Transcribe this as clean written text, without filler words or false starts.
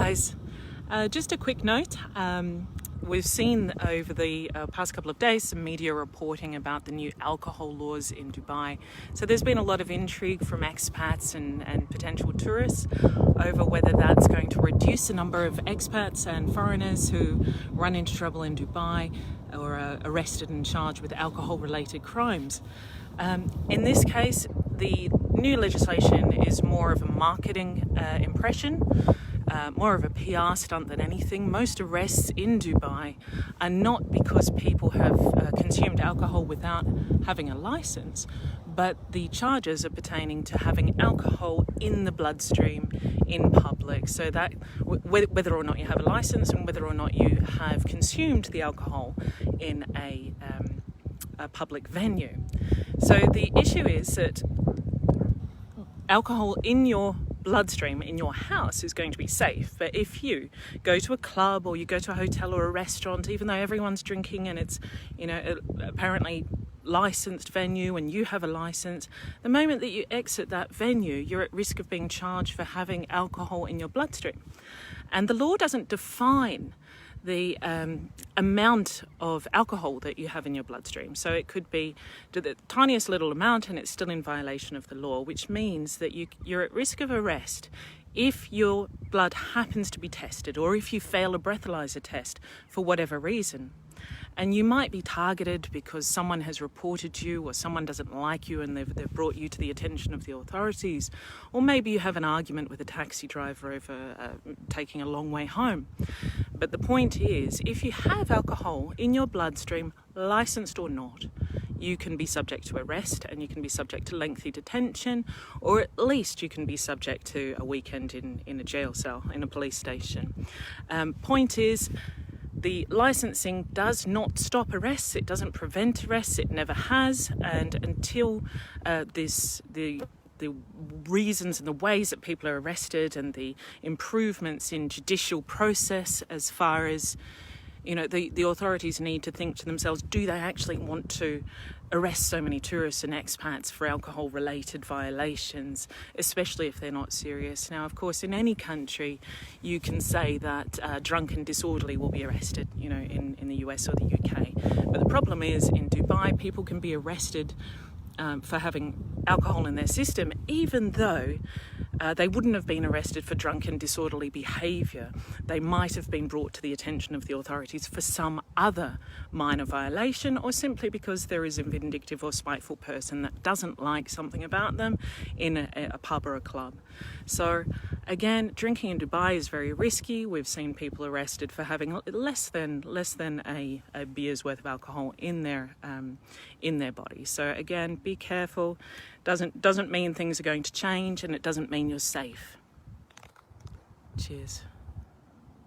guys, just a quick note. We've seen over the past couple of days some media reporting about the new alcohol laws in Dubai. So there's been a lot of intrigue from expats and potential tourists over whether that's going to reduce the number of expats and foreigners who run into trouble in Dubai or are arrested and charged with alcohol-related crimes. In this case, the new legislation is more of a marketing impression, more of a PR stunt than anything. Most arrests in Dubai are not because people have consumed alcohol without having a license, but the charges are pertaining to having alcohol in the bloodstream in public. So that whether or not you have a license and whether or not you have consumed the alcohol in a public venue. So the issue is that alcohol in your bloodstream in your house is going to be safe, but if you go to a club or you go to a hotel or a restaurant, even though everyone's drinking and it's apparently licensed venue and you have a license, the moment that you exit that venue, you're at risk of being charged for having alcohol in your bloodstream. And the law doesn't define the amount of alcohol that you have in your bloodstream. So it could be the tiniest little amount and it's still in violation of the law, which means that you're at risk of arrest if your blood happens to be tested or if you fail a breathalyzer test for whatever reason. And you might be targeted because someone has reported you or someone doesn't like you and they've brought you to the attention of the authorities. Or maybe you have an argument with a taxi driver over taking a long way home. But the point is, if you have alcohol in your bloodstream, licensed or not, you can be subject to arrest and you can be subject to lengthy detention, or at least you can be subject to a weekend in a jail cell, in a police station. Point is, the licensing does not stop arrests, it doesn't prevent arrests, it never has, and until the reasons and the ways that people are arrested and the improvements in judicial process as far as the authorities need to think to themselves, do they actually want to arrest so many tourists and expats for alcohol-related violations, especially if they're not serious. Now, of course, in any country, you can say that drunk and disorderly will be arrested, in the US or the UK. But the problem is, in Dubai, people can be arrested for having alcohol in their system, even though they wouldn't have been arrested for drunk and disorderly behaviour. They might have been brought to the attention of the authorities for some other minor violation, or simply because there is a vindictive or spiteful person that doesn't like something about them in a pub or a club. So again, drinking in Dubai is very risky. We've seen people arrested for having less than a beer's worth of alcohol in their body. So again, be careful. Doesn't mean things are going to change, and it doesn't mean you're safe. Cheers.